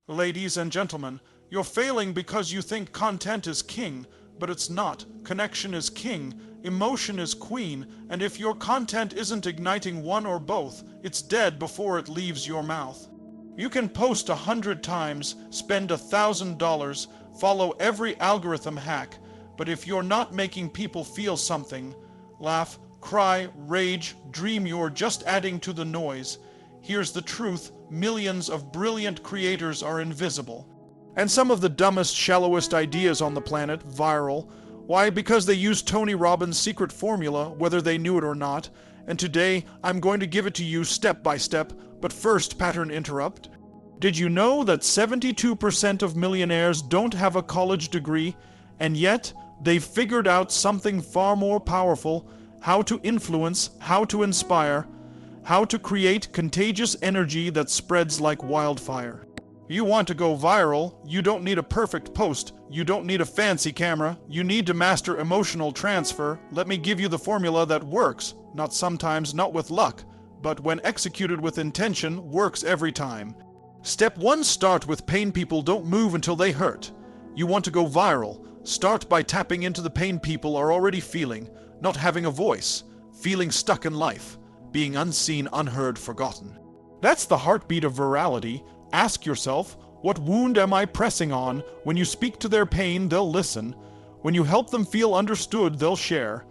Ladies and gentlemen, you're failing because you think content is king, but it's not. Connection is king, emotion is queen, and if your content isn't igniting one or both, it's dead before it leaves your mouth. You can post 100 times, spend $1,000, follow every algorithm hack, but if you're not making people feel something, laugh, cry, rage, dream, you're just adding to the noise. Here's the truth: millions of brilliant creators are invisible. And some of the dumbest, shallowest ideas on the planet, viral. Why? Because they use Tony Robbins' secret formula, whether they knew it or not. And today, I'm going to give it to you step by step, but first, pattern interrupt. Did you know that 72% of millionaires don't have a college degree, and yet they've figured out something far more powerful: how to influence, how to inspire, how to create contagious energy that spreads like wildfire. You want to go viral, you don't need a perfect post, you don't need a fancy camera, you need to master emotional transfer. Let me give you the formula that works, not sometimes, not with luck, but when executed with intention, works every time. Step 1: start with pain. People don't move until they hurt. You want to go viral, start by tapping into the pain people are already feeling: not having a voice, feeling stuck in life, being unseen, unheard, forgotten. That's the heartbeat of virality. Ask yourself, what wound am I pressing on? When you speak to their pain, they'll listen. When you help them feel understood, they'll share.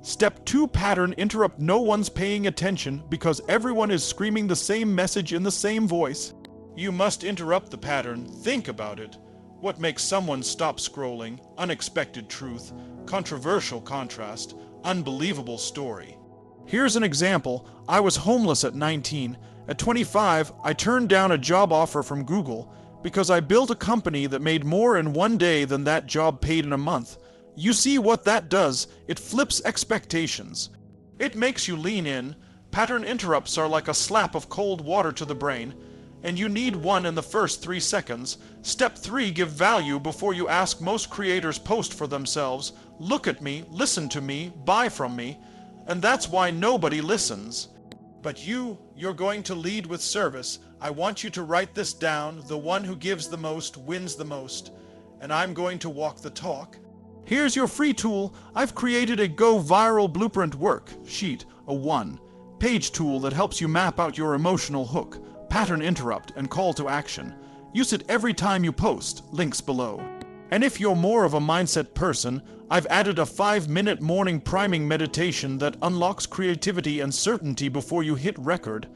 Step 2: pattern interrupt. No one's paying attention because everyone is screaming the same message in the same voice. You must interrupt the pattern. Think about it. What makes someone stop scrolling? Unexpected truth, controversial contrast, unbelievable story. Here's an example. I was homeless at 19. At 25, I turned down a job offer from Google because I built a company that made more in one day than that job paid in a month. You see what that does? It flips expectations. It makes you lean in. Pattern interrupts are like a slap of cold water to the brain, and you need one in the first 3 seconds. Step 3: give value before you ask. Most creators post for themselves: look at me, listen to me, buy from me. And that's why nobody listens. But you're going to lead with service. I want you to write this down: the one who gives the most wins the most. And I'm going to walk the talk. Here's your free tool. I've created a Go Viral Blueprint worksheet, a 1-page tool that helps you map out your emotional hook, pattern interrupt, and call to action. Use it every time you post. Links below. And if you're more of a mindset person, I've added a 5-minute morning priming meditation that unlocks creativity and certainty before you hit record.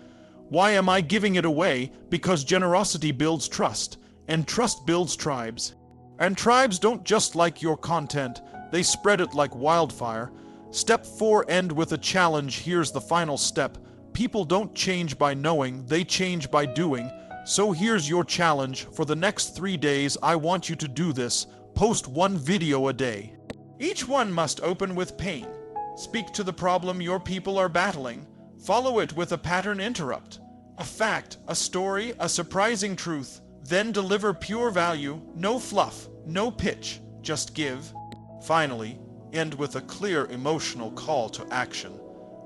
Why am I giving it away? Because generosity builds trust, and trust builds tribes. And tribes don't just like your content, they spread it like wildfire. Step 4: end with a challenge. Here's the final step. People don't change by knowing, they change by doing. So here's your challenge. For the next 3 days, I want you to do this. Post 1 video a day. Each one must open with pain. Speak to the problem your people are battling. Follow it with a pattern interrupt, a fact, a story, a surprising truth. Then deliver pure value, no fluff, no pitch, just give. Finally, end with a clear emotional call to action.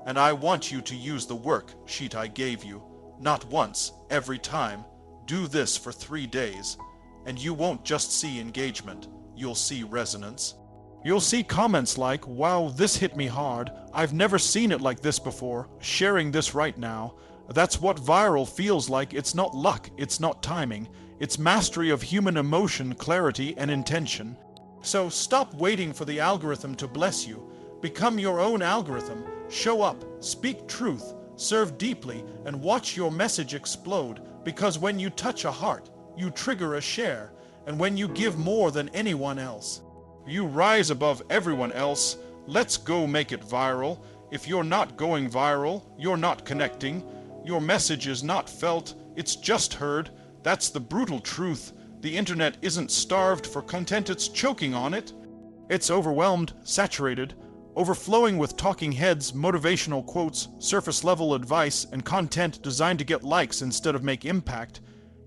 And I want you to use the worksheet I gave you. Not once, every time. Do this for 3 days, and you won't just see engagement, you'll see resonance. You'll see comments like, wow, this hit me hard, I've never seen it like this before, sharing this right now. That's what viral feels like. It's not luck, it's not timing, it's mastery of human emotion, clarity, and intention. So stop waiting for the algorithm to bless you. Become your own algorithm. Show up, speak truth, serve deeply, and watch your message explode. Because when you touch a heart, you trigger a share. And when you give more than anyone else, you rise above everyone else. Let's go make it viral. If you're not going viral, you're not connecting. Your message is not felt, it's just heard. That's the brutal truth. The internet isn't starved for content, it's choking on it. It's overwhelmed, saturated, overflowing with talking heads, motivational quotes, surface-level advice, and content designed to get likes instead of make impact.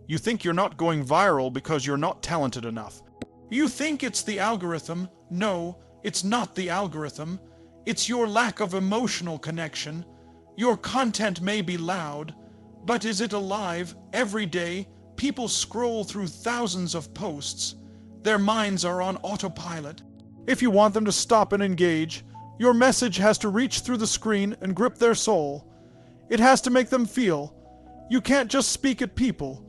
You think you're not going viral because you're not talented enough. You think it's the algorithm. No, it's not the algorithm. It's your lack of emotional connection. Your content may be loud, but is it alive, every day, People scroll through thousands of posts. Their minds are on autopilot. If you want them to stop and engage, your message has to reach through the screen and grip their soul. It has to make them feel. You can't just speak at people.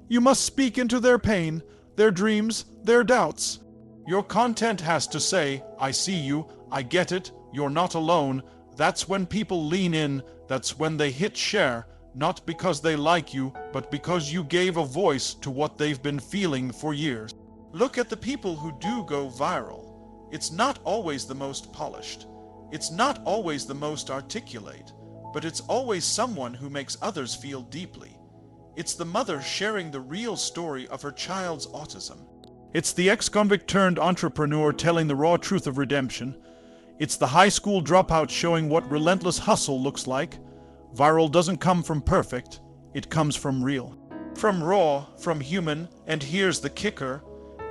You must speak into their pain, their dreams, their doubts. Your content has to say, I see you, I get it, you're not alone. That's when people lean in, that's when they hit share, not because they like you, but because you gave a voice to what they've been feeling for years. Look at the people who do go viral. It's not always the most polished. It's not always the most articulate, but it's always someone who makes others feel deeply. It's the mother sharing the real story of her child's autism. It's the ex-convict turned entrepreneur telling the raw truth of redemption. It's the high school dropout showing what relentless hustle looks like. Viral doesn't come from perfect, it comes from real. From raw, from human, and here's the kicker.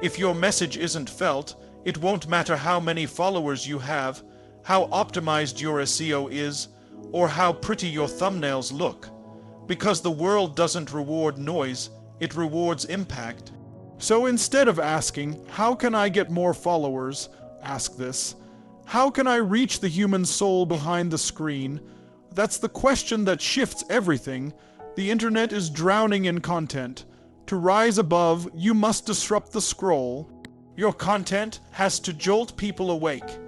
If your message isn't felt, it won't matter how many followers you have, how optimized your SEO is, or how pretty your thumbnails look. Because the world doesn't reward noise, it rewards impact. So instead of asking, how can I get more followers? Ask this. How can I reach the human soul behind the screen? That's the question that shifts everything. The internet is drowning in content. To rise above, you must disrupt the scroll. Your content has to jolt people awake.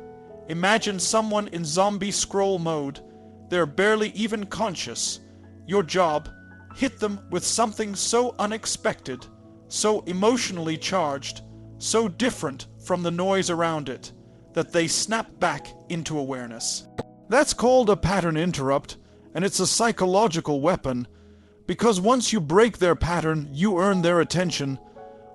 Imagine someone in zombie scroll mode. They're barely even conscious. Your job, hit them with something so unexpected, so emotionally charged, so different from the noise around it, that they snap back into awareness. That's called a pattern interrupt, and it's a psychological weapon, because once you break their pattern, you earn their attention.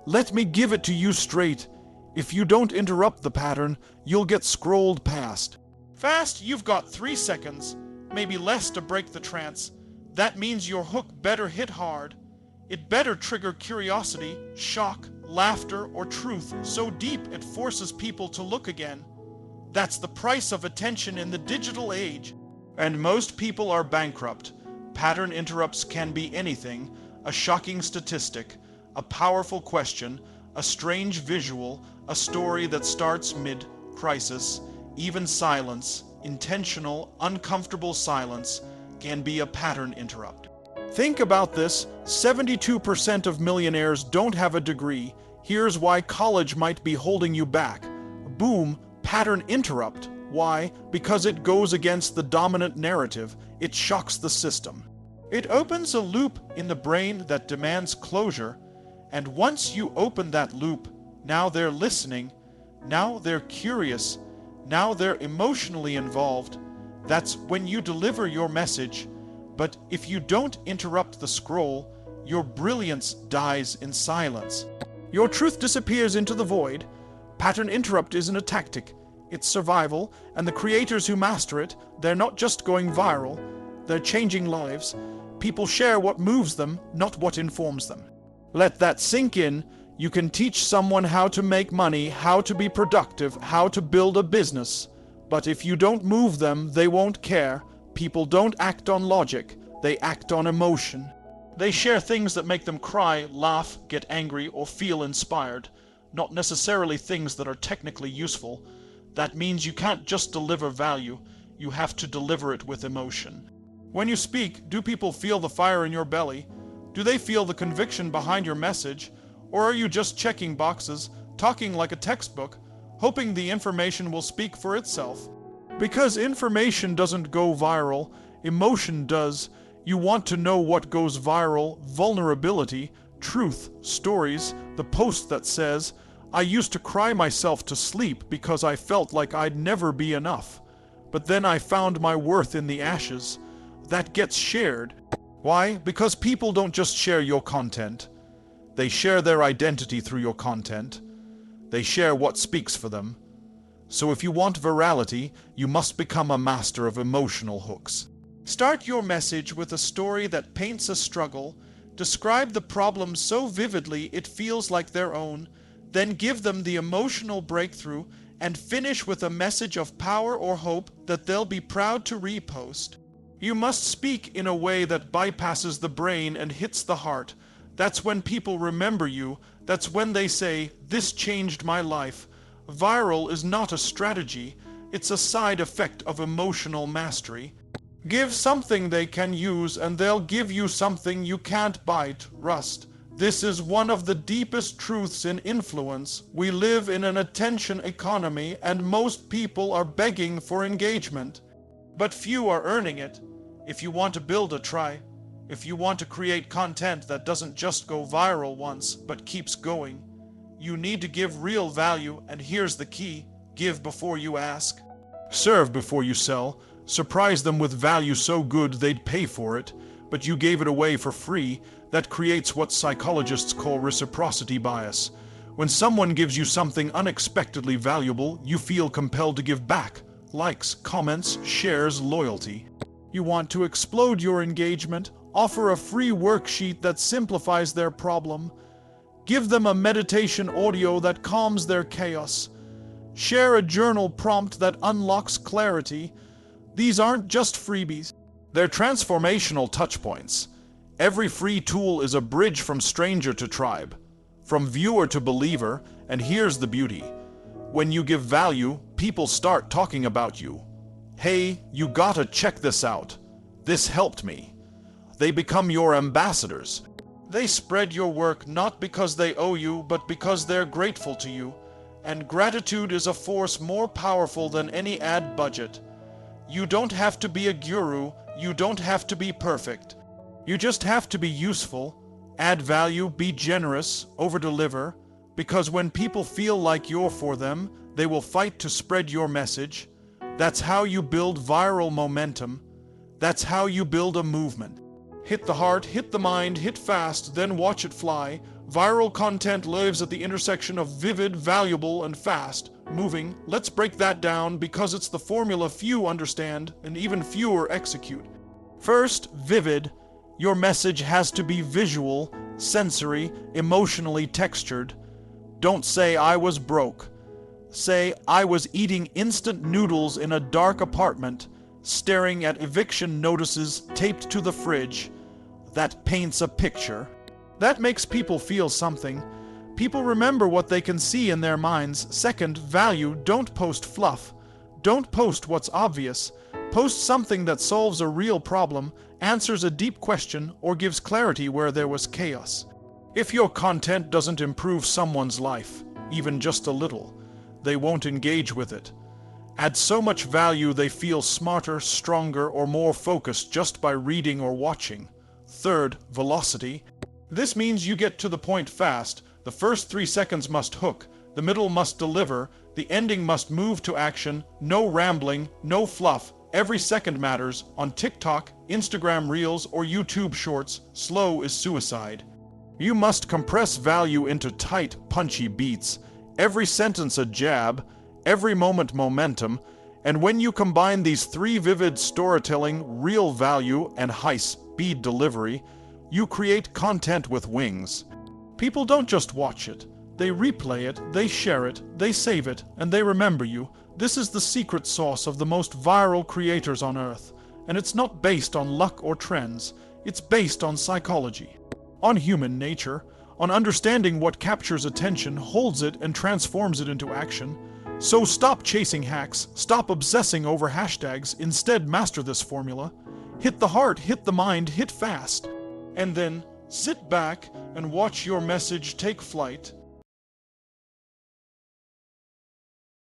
Let me give it to you straight. If you don't interrupt the pattern, you'll get scrolled past. Fast, you've got 3 seconds, maybe less to break the trance. That means your hook better hit hard. It better trigger curiosity, shock, laughter, or truth so deep it forces people to look again. That's the price of attention in the digital age. And most people are bankrupt. Pattern interrupts can be anything: a shocking statistic, a powerful question, a strange visual, a story that starts mid-crisis. Even silence, intentional, uncomfortable silence, can be a pattern interrupt. Think about this: 72% of millionaires don't have a degree. Here's why college might be holding you back. Boom, pattern interrupt. Why? Because it goes against the dominant narrative. It shocks the system. It opens a loop in the brain that demands closure. And once you open that loop, now they're listening, now they're curious, now they're emotionally involved. That's when you deliver your message. But if you don't interrupt the scroll, your brilliance dies in silence. Your truth disappears into the void. Pattern interrupt isn't a tactic. It's survival, and the creators who master it, they're not just going viral, they're changing lives. People share what moves them, not what informs them. Let that sink in. You can teach someone how to make money, how to be productive, how to build a business. But if you don't move them, they won't care. People don't act on logic, they act on emotion. They share things that make them cry, laugh, get angry, or feel inspired, not necessarily things that are technically useful. That means you can't just deliver value, you have to deliver it with emotion. When you speak, do people feel the fire in your belly? Do they feel the conviction behind your message? Or are you just checking boxes, talking like a textbook, hoping the information will speak for itself? Because information doesn't go viral, emotion does. You want to know what goes viral: vulnerability, truth, stories, the post that says, I used to cry myself to sleep because I felt like I'd never be enough. But then I found my worth in the ashes. That gets shared. Why? Because people don't just share your content. They share their identity through your content. They share what speaks for them. So if you want virality, you must become a master of emotional hooks. Start your message with a story that paints a struggle. Describe the problem so vividly it feels like their own. Then give them the emotional breakthrough and finish with a message of power or hope that they'll be proud to repost. You must speak in a way that bypasses the brain and hits the heart. That's when people remember you. That's when they say, "This changed my life." Viral is not a strategy. It's a side effect of emotional mastery. Give something they can use and they'll give you something you can't bite, rust. This is one of the deepest truths in influence. We live in an attention economy and most people are begging for engagement. But few are earning it. If you want to build a tribe, if you want to create content that doesn't just go viral once, but keeps going, you need to give real value, and here's the key: give before you ask. Serve before you sell. Surprise them with value so good they'd pay for it, but you gave it away for free. That creates what psychologists call reciprocity bias. When someone gives you something unexpectedly valuable, you feel compelled to give back. Likes, comments, shares, loyalty. You want to explode your engagement? Offer a free worksheet that simplifies their problem. Give them a meditation audio that calms their chaos. Share a journal prompt that unlocks clarity. These aren't just freebies. They're transformational touchpoints. Every free tool is a bridge from stranger to tribe, from viewer to believer, and here's the beauty. When you give value, people start talking about you. "Hey, you gotta check this out. This helped me." They become your ambassadors. They spread your work not because they owe you, but because they're grateful to you. And gratitude is a force more powerful than any ad budget. You don't have to be a guru. You don't have to be perfect. You just have to be useful, add value, be generous, over-deliver, because when people feel like you're for them, they will fight to spread your message. That's how you build viral momentum. That's how you build a movement. Hit the heart, hit the mind, hit fast, then watch it fly. Viral content lives at the intersection of vivid, valuable, and fast. Moving. Let's break that down because it's the formula few understand and even fewer execute. First, vivid. Your message has to be visual, sensory, emotionally textured. Don't say "I was broke." Say "I was eating instant noodles in a dark apartment, staring at eviction notices taped to the fridge." That paints a picture. That makes people feel something. People remember what they can see in their minds. Second, value. Don't post fluff. Don't post what's obvious. Post something that solves a real problem, answers a deep question, or gives clarity where there was chaos. If your content doesn't improve someone's life, even just a little, they won't engage with it. Add so much value they feel smarter, stronger, or more focused just by reading or watching. Third, velocity. This means you get to the point fast. The first 3 seconds must hook, the middle must deliver, the ending must move to action. No rambling, no fluff. Every second matters. On TikTok, Instagram Reels, or YouTube Shorts, slow is suicide. You must compress value into tight, punchy beats. Every sentence a jab, every moment momentum, and when you combine these 3: vivid storytelling, real value, and high-speed delivery, you create content with wings. People don't just watch it. They replay it, they share it, they save it, and they remember you. This is the secret sauce of the most viral creators on Earth. And it's not based on luck or trends. It's based on psychology, on human nature, on understanding what captures attention, holds it, and transforms it into action. So stop chasing hacks, stop obsessing over hashtags, instead master this formula. Hit the heart, hit the mind, hit fast. And then sit back and watch your message take flight.